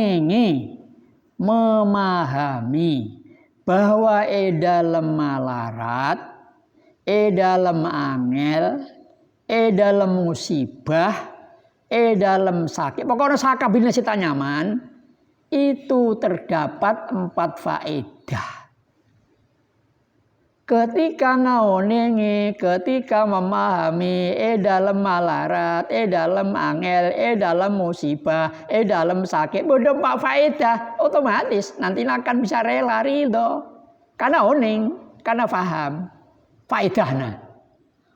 ngengi memahami bahwa dalam malarat, dalam angel, dalam musibah, dalam sakit, pokoknya sakabehna sita nyaman, itu terdapat 4 faedah. Ketika ngaonengi, ketika memahami, dalam malarat, dalam angel, dalam musibah, dalam sakit, bodoh 4 faedah, otomatis nanti akan bisa rela ridho. Karena oning, karena faham faedahnya.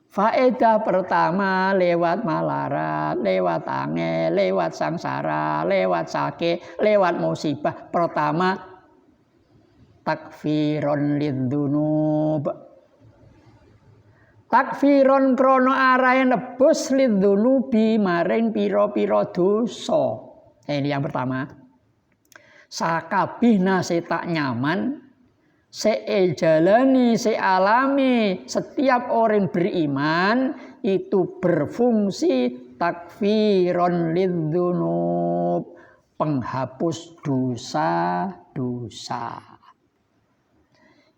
Faedah pertama lewat malarat, lewat angel, lewat sangsara, lewat sakit, lewat musibah. Pertama, takfiron lidzunub. Takfiron krono arahe nebus lidzunubi maring pira-pira dosa. Ini yang pertama. Sakabehna tak nyaman, sejalani, sealami setiap orang beriman itu berfungsi takfiron lidzunub, penghapus dosa-dosa.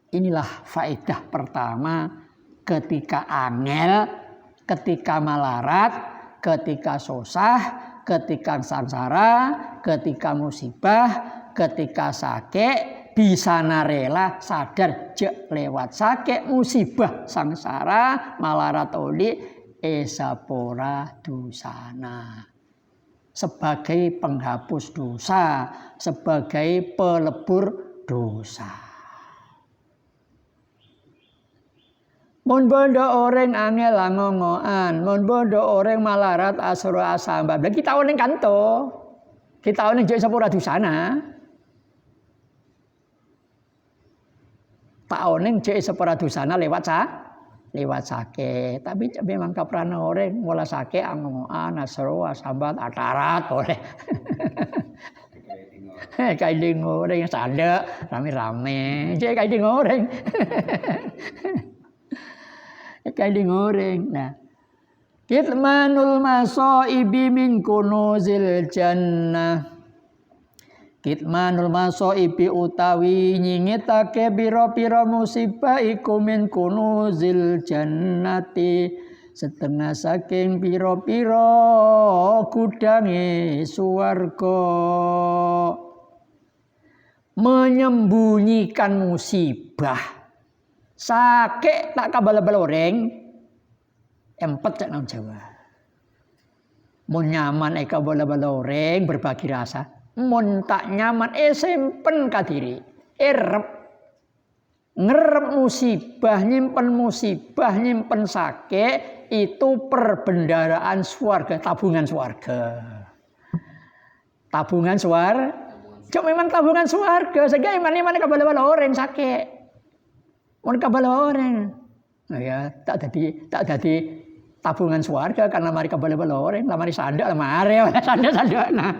Inilah faedah pertama ketika angel, ketika malarat, ketika susah, ketika sangsara, ketika musibah, ketika sakit, bisa narela sadar jek lewat sakit, musibah, sangsara, malarat oli esapora dosana. Sebagai penghapus dosa, sebagai pelebur dosa. Mun bondo orang angel ngongoan, mun bondo orang malarat asro asambab. Dan kita oning kanto, kita oning jek esapora dosana. Tak oning jek separa dosana lewat sakit. Tapi memang kaprana orang mula sakit angongoan asro asambat atarat oleh. Kayak di goreng sanda rame-rame. Jek kayak di goreng. Kayak di goreng. Nah, kitmanul masaibi min kunuzil jannah. Kitmanul masaibi utawi nyingitake pira-pira musibah iku min kunuzil jannati, setengah saking pira-pira gudange swarga. Menyembunyikan musibah, sakit tak kabal-bal orang, empet cak nang Jawa. Mun nyaman kabal-bal orang berbagi rasa. Mun tak nyaman simpen kadiri, ngerep musibah, nyimpen sakit, itu perbendaraan swarga, tabungan swarga. Tabungan swarga, cok memang tabungan swarga. Sehingga iman kabal-bal orang sakit, mun kabal orang, nah ya tak jadi tabungan swarga karena mari kabal-bal orang, lamari sanda lamari sanda nah.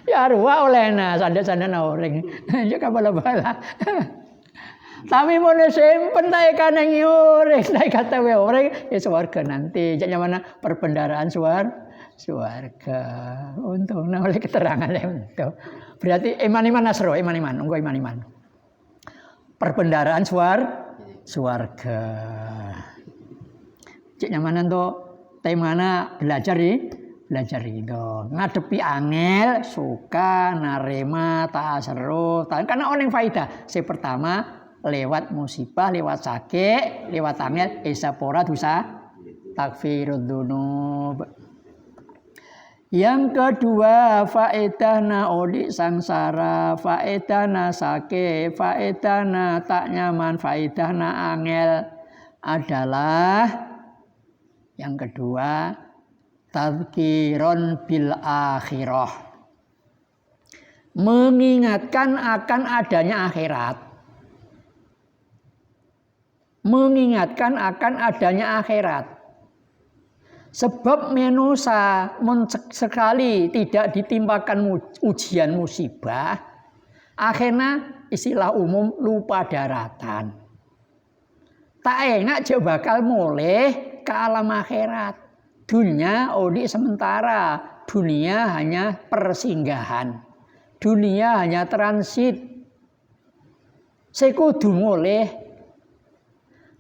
Ya ruwa olehna sanda-sanda orang. Ya kabal-bala. Tapi mun simpen tae kanang urip, tae kata we orang ya swarga nanti. Jane mana perbendaraan swarga. Untungna oleh keterangan itu. Berarti iman-iman nasro, iman-iman, engko iman-iman. Perbendaraan swarga. Cek nyamanan to temana belajar itu ngadepi angel suka narema tak seru karena oneng faedah. Si pertama lewat musibah, lewat sakit, lewat angel esapora dosa takfirud dzunub. Yang kedua faedahna odi sangsara, faedahna sakit, faedahna tak nyaman, faedahna angel adalah yang kedua, tadzkiron bil akhirah. Mengingatkan akan adanya akhirat. Mengingatkan akan adanya akhirat. Sebab manusia sekali tidak ditimpakan ujian musibah, akhirnya istilah umum lupa daratan. Tak enak jauh bakal mulai ke alam akhirat. Dunia odi sementara, dunia hanya persinggahan. Dunia hanya transit. Sekudu mulih.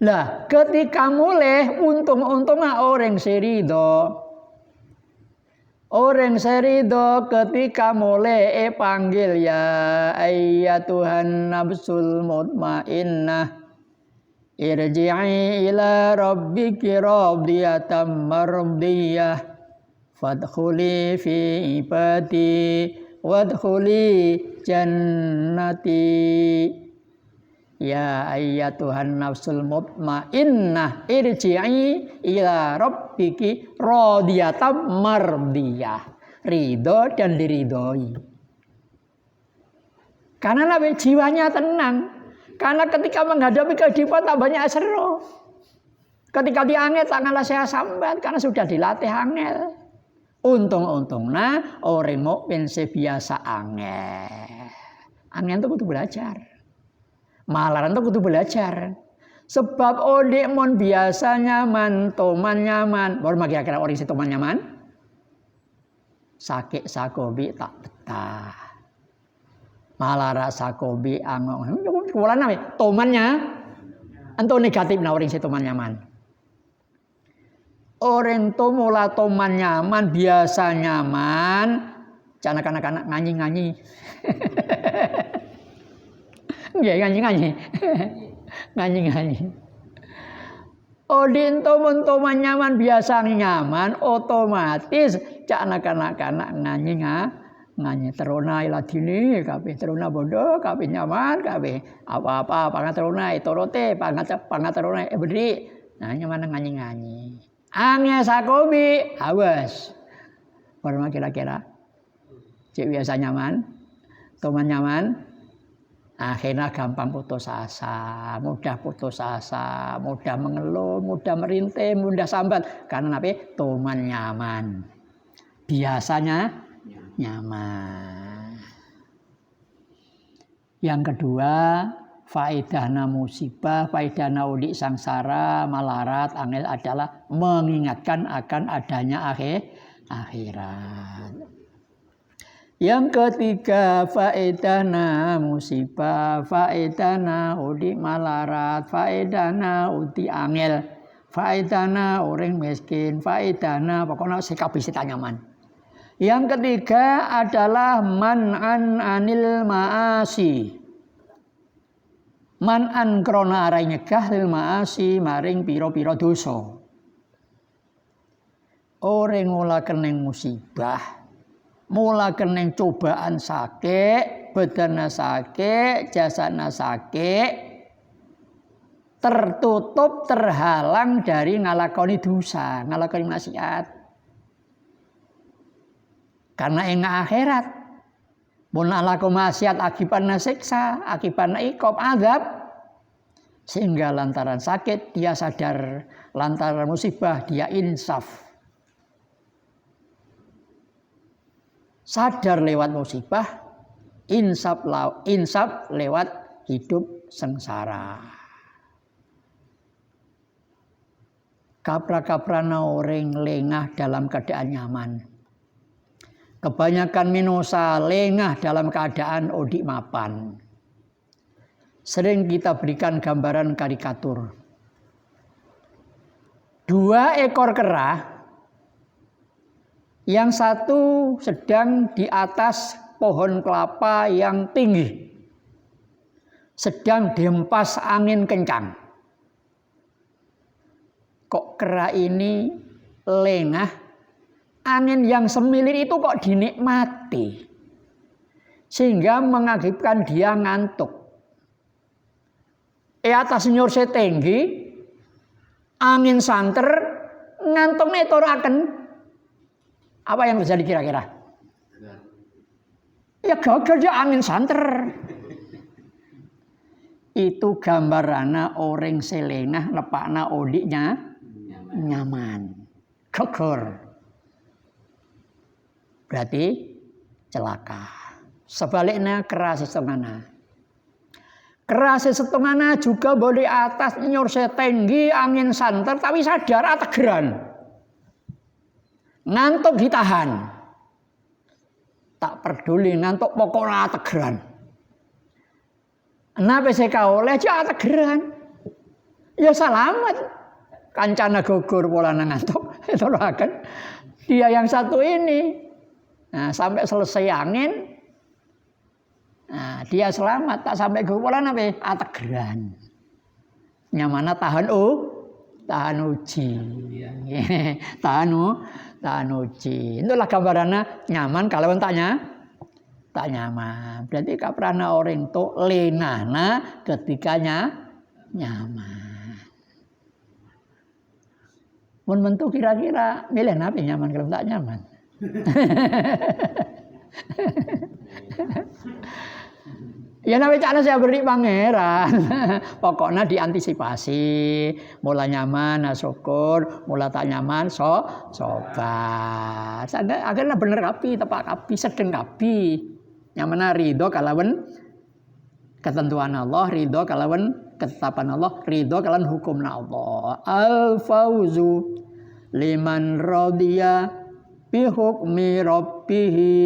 Lah, ketika mulih untung-untungnya orang serido. Orang serido ketika mulai panggil ya ayyatuhan nafsul mutmainnah irji'i ila rabbiki radiyatan mardiyah fadkhuli fi ibadi wadkhuli jannati. Ya ayyatuhan nafsul mutmainnah irji'i ila rabbiki radiyatan mardiyah. Ridho dan diridhoi. Karena nabi jiwanya tenang. Karena ketika menghadapi kehidupan tak banyak seru. Ketika diangel tak ngalah saya sambat karena sudah dilatih angel. Untung-untungnya orang mukmin sebiasa angel. Angel itu kudu belajar. Malaran itu kudu belajar. Sebab odik mon biasa nyaman, toman nyaman. Baru kira-kira orang si toman nyaman. Sakit sakobi tak betah. Malara sakobi angong. Kualan namanya tomannya. Entah negatif na orang si toman nyaman. Orang to mula toman nyaman biasa nyaman. Jangan anak-anak nganyi-nganyi. Nggih nganyi. Odin toman nyaman biasa nyaman otomatis cak anak-anak nganyi teruna iladini kabeh teruna bodoh kabeh nyaman kabeh apa-apa pangateruna itorote pangateruna bedri nah nyaman nganyi. Angnya sakobi awas. Baru kira-kira cek biasa nyaman toman nyaman. Akhirnya gampang putus asa, mudah mengeluh, mudah merintih, mudah sambat. Karena apa? Toman nyaman. Biasanya nyaman. Yang kedua, faedahna musibah, faedahna udik sangsara, malarat, angel adalah mengingatkan akan adanya akhirat. Yang ketiga faedana musibah, faedana udik malarat, faedana udik angel, faedana orang miskin, faedana pokoknya sikap bisa nyaman. Yang ketiga adalah man'an anil ma'asi. Man'an krona arai nyegah lil ma'asi maring piro-piro dosa. Orang ngolah keneng musibah. Mula keneng cobaan sakit, badanna sakit, jasana sakit, tertutup, terhalang dari ngalakoni dosa, ngalakoni maksiat. Karena ing akhirat, mun ngalakoni maksiat akibatna siksa, akibatna iqab, azab. Sehingga lantaran sakit dia sadar, lantaran musibah dia insaf. Sadar lewat musibah, insaf lewat hidup sengsara. Kapra-kaprana orang lengah dalam keadaan nyaman. Kebanyakan minosa lengah dalam keadaan odik mapan. Sering kita berikan gambaran karikatur. 2 ekor kera. Yang satu sedang di atas pohon kelapa yang tinggi. Sedang dihempas angin kencang. Kok kera ini lengah? Angin yang semilir itu kok dinikmati. Sehingga mengakibatkan dia ngantuk. Atas nyorse tinggi. Angin santer. Ngantuknya turaken. Apa yang terjadi kira-kira? Ya gagal dia angin santer. Itu gambarana orang selengah lepakna odiknya nyaman. Gagal. Berarti celaka. Sebaliknya keras setengana. Keras setengana juga boleh atas nyorse tinggi angin santer tapi sadar ategeran. Ngantuk ditahan. Tak peduli ngantuk pokoknya tegeran. Napa sih kau oleh aja tegeran? Ya selamat. Kancana gugur pola ngantuk. Itu akan dia yang satu ini. Nah, sampai selesai angin. Nah, dia selamat tak sampai gugur pola napa? Tegeran. Nyamana tahan uji. tahan uji. Itulah gambarannya nyaman kalau tanya tak nyaman. Berarti kaprana orang itu lenana ketikanya nyaman. Mun mentu kira-kira milih napi nyaman kalau tak nyaman. Ya nabi cakna saya beri pangeran. Pokoknya diantisipasi. Mula nyaman, syukur. Mula tak nyaman, sobat. Akhirnya bener kapi, tepak kapi, sedeng kapi. Nyamana ridho kalawan ketentuan Allah, ridho kalawan ketetapan Allah, ridho kalawan hukumna Allah. Al-fauzu liman radiya bi hukmi rabbihi.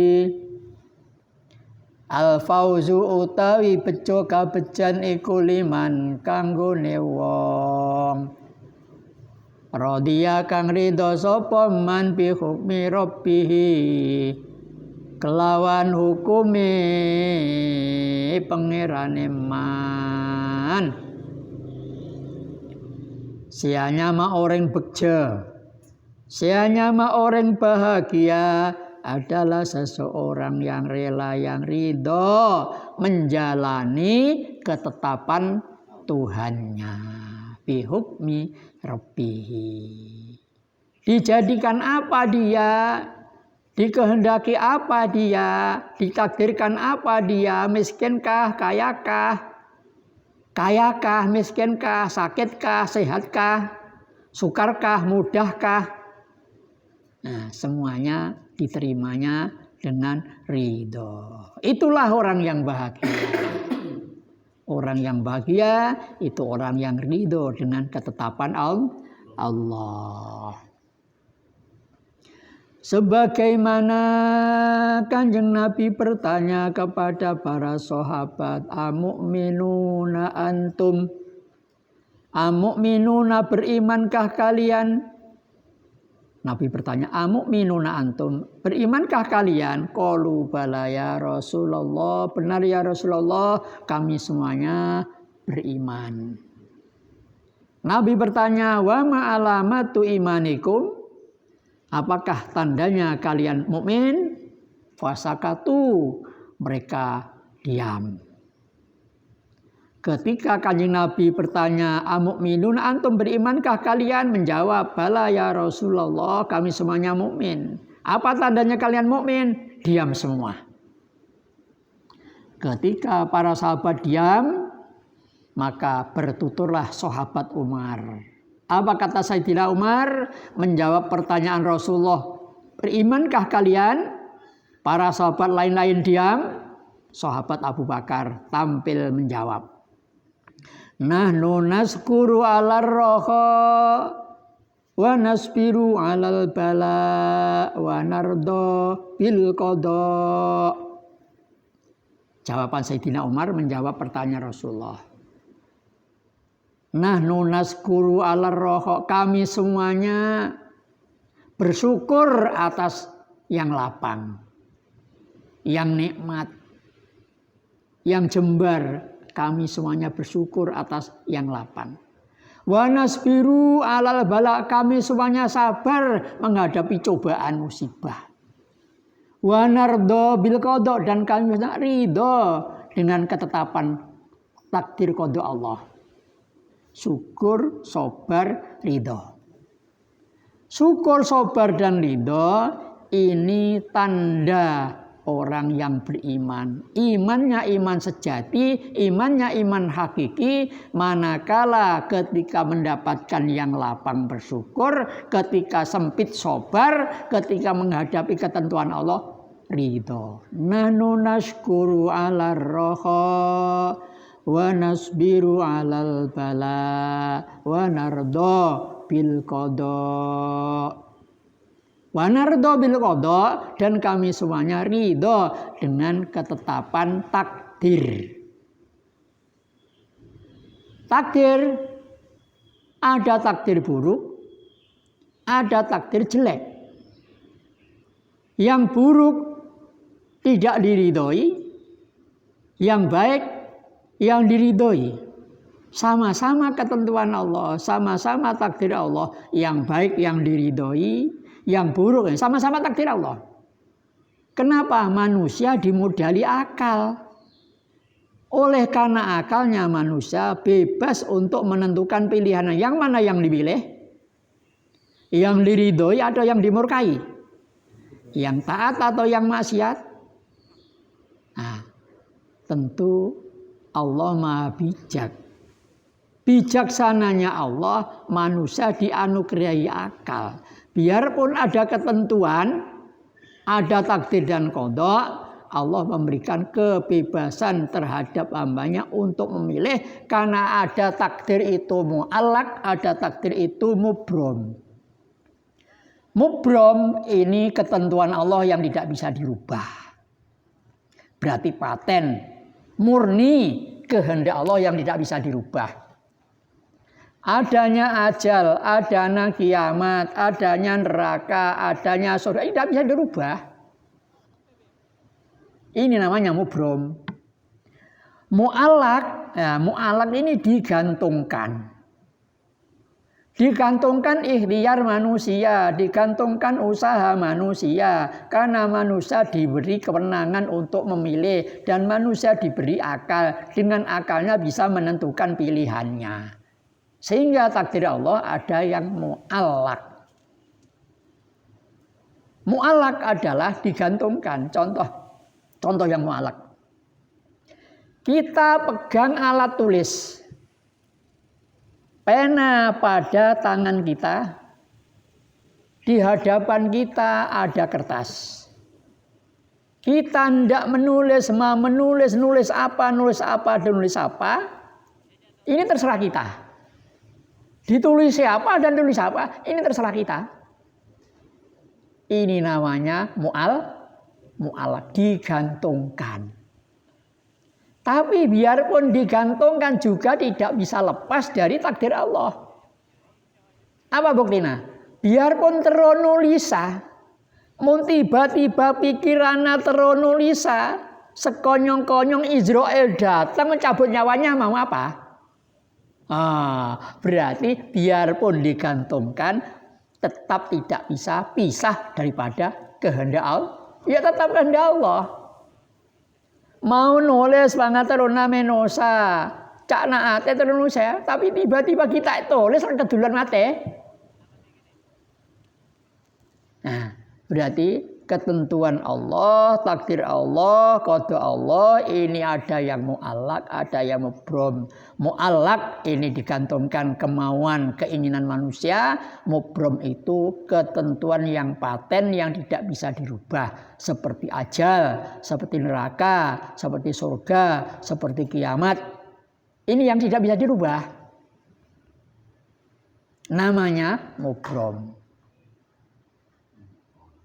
Al-fauzu utawi bejo kabejan iku liman kanggone wong radhiya kang ridho sapa man bi hukmi rabbihi kelawan hukumi pangerane man. Sianya ma orang bejo, sianya ma orang bahagia adalah seseorang yang rela, yang ridho menjalani ketetapan Tuhannya. Bihukmi Rabbihi. Dijadikan apa dia? Dikehendaki apa dia? Ditakdirkan apa dia? Miskinkah? Kayakah? Kayakah? Miskinkah? Sakitkah? Sehatkah? Sukarkah? Mudahkah? Nah, semuanya diterimanya dengan ridho. Itulah orang yang bahagia. Orang yang bahagia itu orang yang ridho dengan ketetapan Allah. Sebagaimana Kanjeng Nabi bertanya kepada para sahabat, amu'minuna antum? Amu'minuna berimankah kalian? Nabi bertanya, amu'minuna antum? Berimankah kalian? Qalu bala ya Rasulullah. Benar ya Rasulullah, kami semuanya beriman. Nabi bertanya, wa ma alamatu imanikum? Apakah tandanya kalian mukmin? Fasakatu, mereka diam. Ketika Kanjeng Nabi bertanya, amu'minun antum berimankah kalian? Menjawab, bala ya Rasulullah, kami semuanya mukmin. Apa tandanya kalian mukmin? Diam semua. Ketika para sahabat diam, maka bertuturlah sahabat Umar. Apa kata Sayyidina Umar? Menjawab pertanyaan Rasulullah, berimankah kalian? Para sahabat lain-lain diam. Sahabat Abu Bakar tampil menjawab, nahnu naskuru alar roha wa nasbiru alal bala wa nardo bil qada. Jawaban Sayyidina Umar menjawab pertanyaan Rasulullah. Nahnu naskuru alar roha, kami semuanya bersyukur atas yang lapang, yang nikmat, yang jembar. Kami semuanya bersyukur atas yang lapang. Wa nasbiru alal bala, kami semuanya sabar menghadapi cobaan musibah. Wa nardo bil qada, dan kami ridho dengan ketetapan takdir qada Allah. Syukur, sabar, ridho. Syukur, sabar, dan ridho ini tanda orang yang beriman. Imannya iman sejati, imannya iman hakiki. Manakala ketika mendapatkan yang lapang bersyukur, ketika sempit sabar, ketika menghadapi ketentuan Allah ridho. Nahnu nashkuru ala roha wa nasbiru alal bala wa nardo bil qada. Wa nardo bil qada, dan kami semuanya ridho dengan ketetapan takdir. Takdir, ada takdir buruk, ada takdir jelek. Yang buruk tidak diridhoi, yang baik yang diridhoi. Sama-sama ketentuan Allah, sama-sama takdir Allah. Yang baik yang diridhoi, yang buruk sama-sama takdir Allah. Kenapa? Manusia dimodali akal. Oleh karena akalnya manusia bebas untuk menentukan pilihan. Yang mana yang dipilih? Yang diridhoi atau yang dimurkai? Yang taat atau yang maksiat? Nah, tentu Allah Maha Bijak. Bijaksananya Allah, manusia dianugerahi akal. Biarpun ada ketentuan, ada takdir dan qada, Allah memberikan kebebasan terhadap hambanya untuk memilih, karena ada takdir itu mu'allaq, ada takdir itu mubrom. Mubrom ini ketentuan Allah yang tidak bisa dirubah. Berarti paten, murni kehendak Allah yang tidak bisa dirubah. Adanya ajal, adanya kiamat, adanya neraka, adanya surga, ini tidak bisa dirubah. Ini namanya mubrom. Mu'allaq, ya, mu'allaq ini digantungkan. Digantungkan ikhtiar manusia, digantungkan usaha manusia. Karena manusia diberi kewenangan untuk memilih, dan manusia diberi akal. Dengan akalnya bisa menentukan pilihannya. Sehingga takdir Allah ada yang mu'allaq. Mu'allaq adalah digantungkan. Contoh yang mu'allaq. Kita pegang alat tulis. Pena pada tangan kita. Di hadapan kita ada kertas. Kita hendak menulis, mau nulis apa. Ini terserah kita. Ditulis apa dan tulis apa, ini terserah kita. Ini namanya mu'allaq, digantungkan. Tapi biarpun digantungkan juga tidak bisa lepas dari takdir Allah. Apa buktinya? Biarpun teronulisa, mun tiba-tiba pikirana teronulisa, sekonyong-konyong Israel datang mencabut nyawanya, mau apa? Berarti biarpun digantungkan tetap tidak bisa pisah daripada kehendak Allah. Ya tetap kehendak Allah. Mau nulis pangaterun menosa, cak naate terus saya, tapi tiba-tiba kita tulis keduluan mate. Nah, berarti ketentuan Allah, takdir Allah, qada Allah, ini ada yang mu'allaq, ada yang mubrom. Mu'allaq ini digantungkan kemauan, keinginan manusia. Mubrom itu ketentuan yang paten yang tidak bisa dirubah. Seperti ajal, seperti neraka, seperti surga, seperti kiamat. Ini yang tidak bisa dirubah. Namanya mubrom.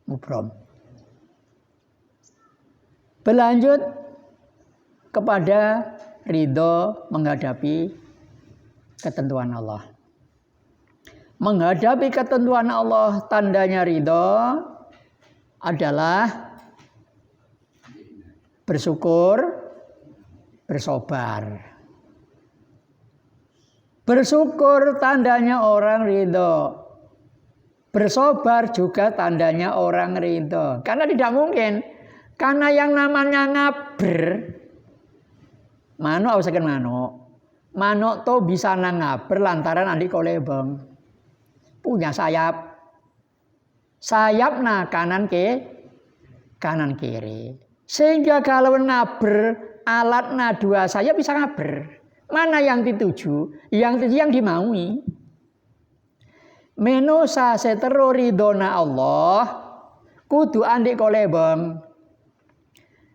Mubrom. Berlanjut kepada ridho menghadapi ketentuan Allah. Menghadapi ketentuan Allah, tandanya ridho adalah bersyukur, bersabar. Bersyukur tandanya orang ridho. Bersabar juga tandanya orang ridho. Karena tidak mungkin. Karena yang namanya ngaber, manuk usahakan manuk tuh bisa ngaber lantaran andi kolebeng, punya sayap kanan kiri, sehingga kalau ngaber alatnya dua sayap bisa ngaber. Mana yang dituju? Yang dimaui. Menosa setero ridona Allah, kudu andi kolebeng.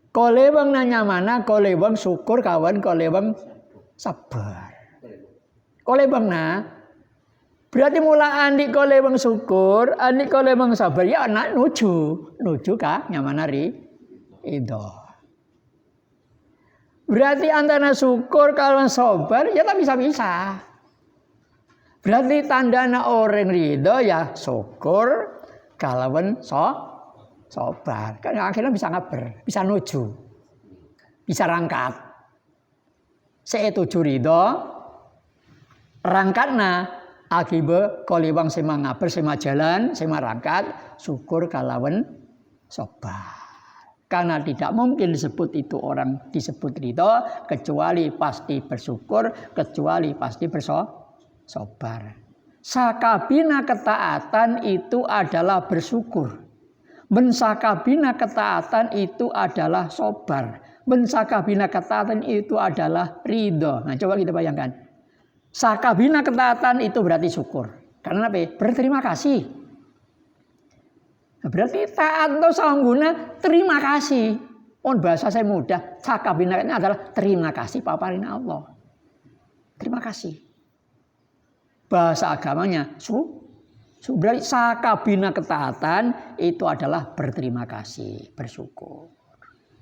Kolebang nanya mana? Kolebang syukur kawan, kolebang sabar. Kolebang Berarti mula andik kole wong syukur, andik kole wong sabar ya anak nuju ka nyamanari itu. Berarti antara syukur kalau sabar ya tak bisa. Berarti tandana orang ridho ya syukur kalawan sabar. Kan akhirnya bisa ngaber, bisa nuju, bisa rangkat. Setuju ridho, rangkatna. Akibat koliwang sema ngaber, sema jalan, sema rangkat, syukur kalawan sabar. Karena tidak mungkin disebut itu orang disebut ridho kecuali pasti bersyukur, kecuali pasti bersabar. Sakabina ketaatan itu adalah bersyukur. Mensakabina ketaatan itu adalah sabar. Mensakabina ketaatan itu adalah ridho. Nah, coba kita bayangkan. Sakabina ketaatan itu berarti syukur. Karena apa? Berterima kasih. Berarti taat atau sangguna terima kasih. Bahasa saya mudah. Sakabina ini adalah terima kasih paparin Allah. Terima kasih. Bahasa agamanya berarti sakabina ketaatan itu adalah berterima kasih, bersyukur.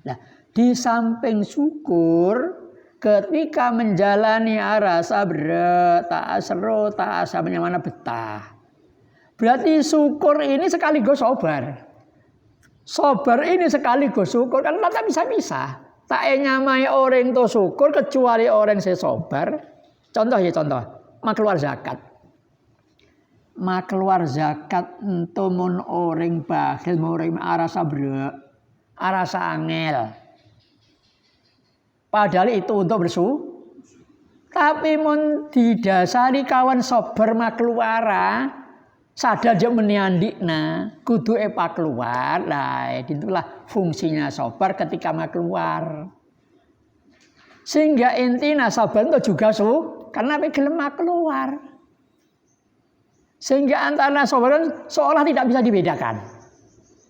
Nah, di samping syukur ketika menjalani rasa berat, tak seru, tak asa mana betah. Berarti syukur ini sekaligus sabar. Sabar ini sekaligus syukur. Kan tak bisa. Tak nyamai orang itu syukur kecuali orang yang sabar. Contoh. Makluar zakat. Makluar zakat itu mun orang bakhil, orang rasa berat, rasa angel. Padahal itu untuk bersyukur. Tapi mun didasari kawan sabar makluara, sadar jek meniandikna, kudu epa keluar. Lah, itulah fungsinya sabar ketika makluar. Sehingga intinya sabar itu juga karena gelem makluar. Sehingga antara sabar seolah tidak bisa dibedakan.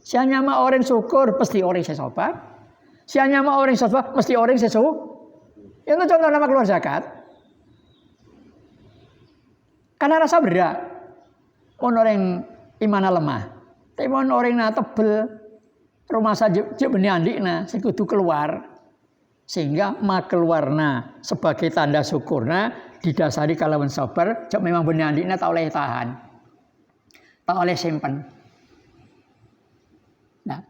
Sianya mah orang syukur pasti orang sabar. Sianya mau orang sabar, mesti orang sesu. Itu contoh nama keluar zakat. Karena rasa berat. Orang imana lemah. Tapi orang na tebel. Rumah saja benih andik na. Sekutu keluar. Sehingga mak keluarna sebagai tanda syukurna didasari kalawan sabar. Jok memang benih andik na tak oleh tahan. Tak oleh simpan. Nah.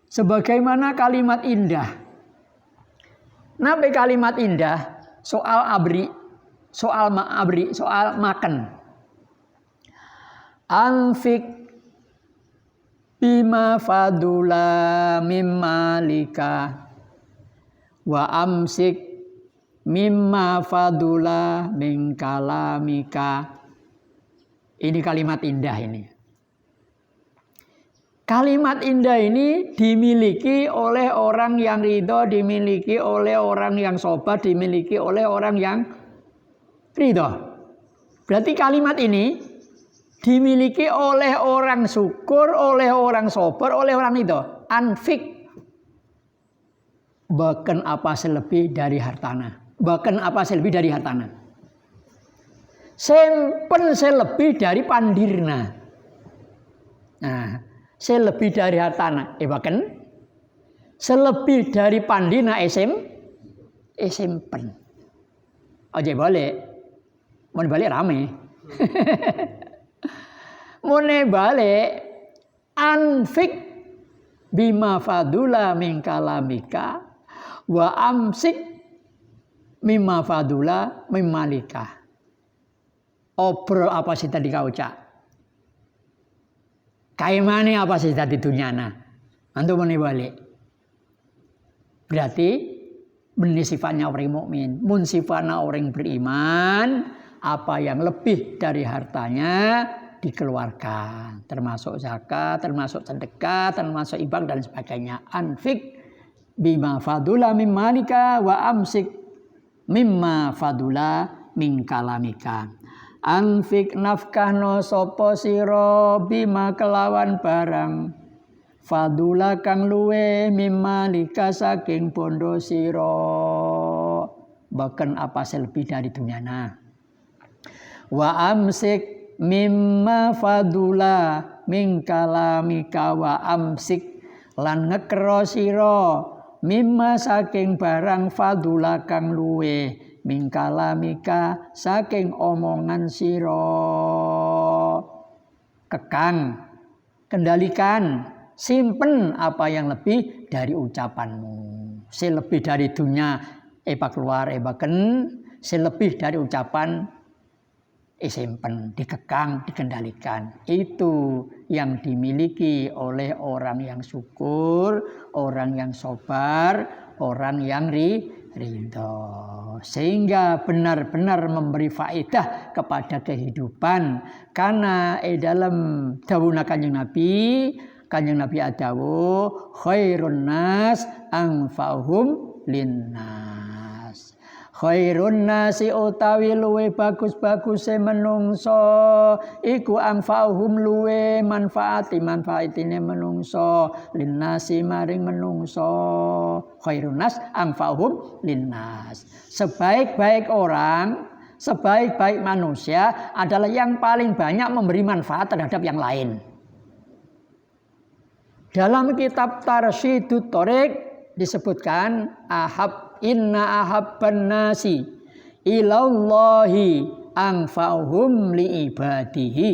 Sebagaimana kalimat indah. Nabi kalimat indah soal abri, soal makan. Anfik bima fadula mimma lika wa amsik mimma fadula min kalamika. Ini kalimat indah ini. Kalimat indah ini dimiliki oleh orang yang ridho, dimiliki oleh orang yang sabar, dimiliki oleh orang yang ridho. Berarti kalimat ini dimiliki oleh orang syukur, oleh orang sabar, oleh orang ridho. Anfik. Bahkan apa selebih dari hartana. Bahkan apa selebih dari hartana. Simpen selebih dari pandirna. Nah. Selebih dari hartana, bahkan selebih dari pandina simpen. Aja balik, mau balik rame. Mau balik, anfik bima fadula min kalamika wa amsik mimma fadula min malika. Obrol apa sih tadi kau ucap? Kaimane apa sih tadi dunyana? Antum mau balik. Berarti benih sifatnya orang mukmin, mun sifatnya orang beriman, apa yang lebih dari hartanya dikeluarkan, termasuk zakat, termasuk sedekah, termasuk ibadah dan sebagainya. Anfik bima fadula min malika wa amsik mimma fadula min kalamika. Anfik nafkahno sopo siro bima kelawan barang fadula kang luwe mimma lika saking bondo siro bahkan apa selebih dari dunyana. Wa amsik mimma fadula min kalamika wa amsik lan ngekro sira mimma saking barang fadula kang luwe min kalamika saking omongan sira. Kekang, kendalikan, simpen apa yang lebih dari ucapanmu. Si lebih dari dunia eba keluar ebaken, si lebih dari ucapan simpen, dikekang, dikendalikan. Itu yang dimiliki oleh orang yang syukur, orang yang sabar, orang yang ridho. Sehingga benar-benar memberi faedah kepada kehidupan. Karena dalam dawuh Kanjeng Nabi adawuh khairun nas anfa'uhum linnas. Khairun nasi utawi luwe bagus-baguse menungso iku anfa'uhum luwe manfaatine menungso linnasi maring menungso. Khairun nas anfa'uhum linnas. Sebaik-baik orang, sebaik-baik manusia adalah yang paling banyak memberi manfaat terhadap yang lain. Dalam kitab Tarsyidut Thoriq disebutkan inna ahabban nasi ilallahi anfa'uhum li ibadihi.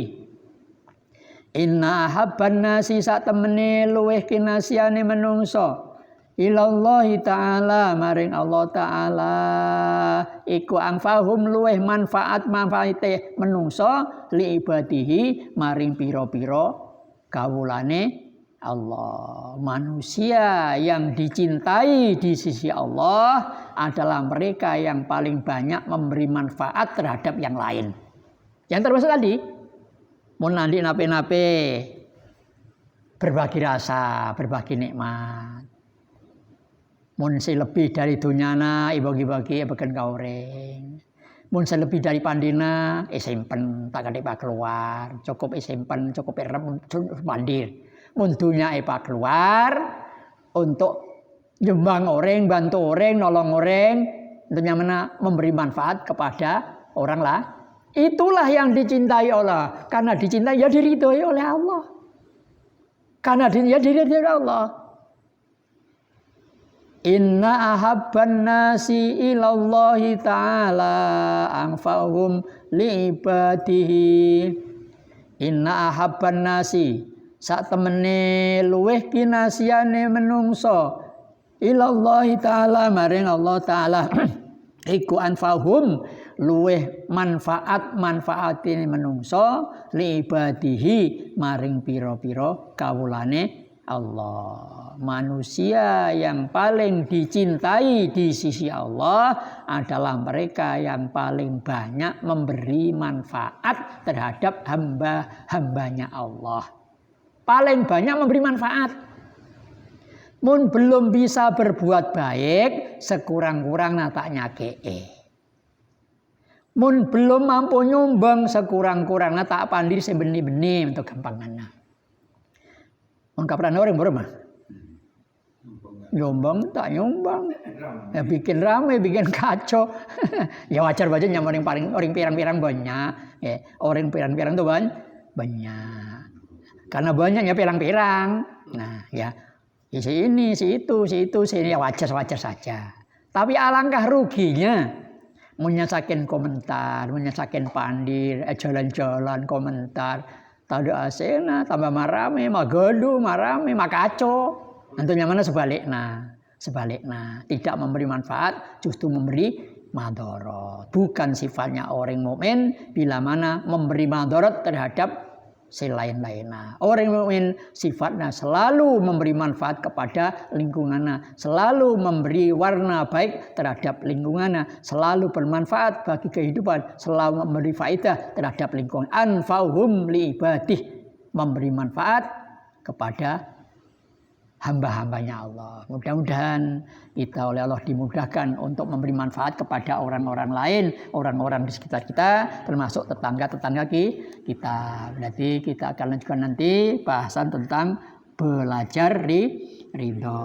Inna ahabban nasi sak temene luweh kinasiane menungso ilallahi ta'ala maring Allah ta'ala iku anfa'uhum luweh manfaate menungso li ibadihi maring pira-pira kawulane Allah. Manusia yang dicintai di sisi Allah adalah mereka yang paling banyak memberi manfaat terhadap yang lain. Yang termasuk tadi, mun nandi nape-nape, berbagi rasa, berbagi nikmat. Mun si lebih dari dunyana, ibagi-bagi bagian kaureng. Mun lebih dari pandina, simpen, tak ada keluar. Cukup simpen, cukup erem, pandir. Mundunya keluar untuk nyumbang orang, bantu orang, nolong orang, tentunya mana memberi manfaat kepada orang lah. Itulah yang dicintai Allah. Karena dicintai ya diridhoi oleh Allah. Karena dia diridhoi oleh Allah. Inna ahabban nasi ilallahi ta'ala anfa'uhum li'ibadihi. Inna ahabban nasi sak temene luweh kinasiane menungso ilallahi ta'ala maring Allah ta'ala iku anfa'uhum luweh manfaatine menungso li ibadihi maring pira-pira kawulane Allah. Manusia yang paling dicintai di sisi Allah adalah mereka yang paling banyak memberi manfaat terhadap hamba-hambanya Allah. Paling banyak memberi manfaat. Mun belum bisa berbuat baik, sekurang-kurangnya tak nyakee. Mun belum mampu nyumbang, sekurang-kurangnya tak pandir sebeni-beni untuk gampangana. Mun kapan orang berapa? Nyumbang tak nyumbang. Ya bikin rame, bikin kacau. Ya wajar aja yang orang pirang-pirang banyak. Ya, orang pirang-pirang tuh banyak. Karena banyaknya pirang-pirang. Nah, ya si ini, si itu, ya wajar saja. Tapi alangkah ruginya menyasakin komentar, menyasakin pandir, jalan-jalan komentar. Tadi asena, tambah marame, magaduh, marame, makaco. Tentunya mana sebaliknya. Tidak memberi manfaat, justru memberi madorot. Bukan sifatnya orang mukmin bila mana memberi madorot terhadap selain-lainnya. Orang mukmin sifatnya selalu memberi manfaat kepada lingkungannya, selalu memberi warna baik terhadap lingkungannya, selalu bermanfaat bagi kehidupan, selalu memberi faedah terhadap lingkungan. Anfa'uhum li ibadih, memberi manfaat kepada hamba-hambanya Allah. Mudah-mudahan kita oleh Allah dimudahkan untuk memberi manfaat kepada orang-orang lain, orang-orang di sekitar kita, termasuk tetangga-tetangga kita. Berarti kita akan lanjutkan nanti bahasan tentang belajar ridho.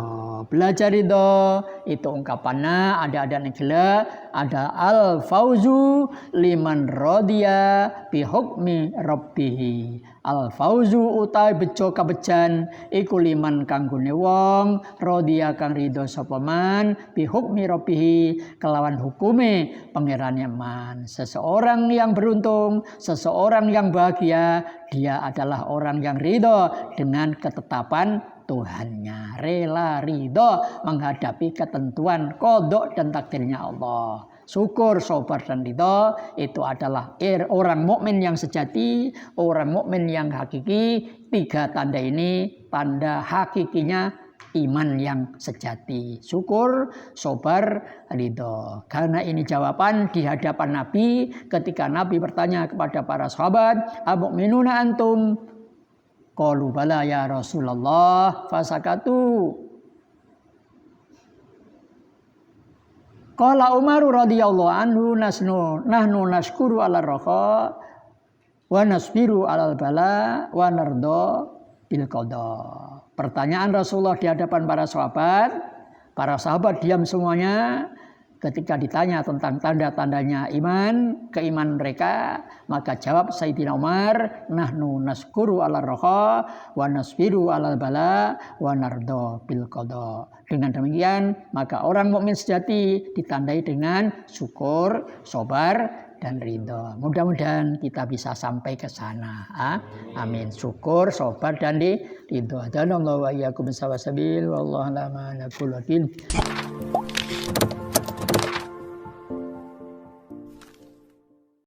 Belajar ridho itu ungkapannya ada negela, ada al fauzu liman rodiya bi hukmi rabbih. Al fauzu utawi bejo kabejan iku liman kanggone wong rodiya kang ridho sapa man bi hukmi rabbih kelawan hukume pangerane man. Seseorang yang beruntung, seseorang yang bahagia, dia adalah orang yang ridho dengan ketetapan Tuhannya, rela ridho menghadapi ketentuan kodok dan takdirnya Allah. Syukur, sabar dan ridho itu adalah orang mukmin yang sejati, orang mukmin yang hakiki. 3 tanda ini tanda hakikinya iman yang sejati. Syukur, sabar, ridho. Karena ini jawaban di hadapan Nabi ketika Nabi bertanya kepada para sahabat, "Amu'minuna antum?" Qalu bala ya Rasulullah fasakatu. Qala Umar radhiyallahu anhu nahnu nashkuru ala raha wa nasbiru alal bala wa nardo bil qada. Pertanyaan Rasulullah di hadapan para sahabat. Para sahabat diam semuanya. Ketika ditanya tentang tanda-tandanya iman, keimanan mereka, maka jawab Sayyidina Umar, nahnu naskuru ala roha, wa nasbiru alal bala, wa nardo bil qada. Dengan demikian, maka orang mukmin sejati ditandai dengan syukur, sabar, dan ridho. Mudah-mudahan kita bisa sampai ke sana. Amin. Syukur, sabar, dan ridho. Dan Allah wa iyyakum bisawasabil wallahu la ma naqul.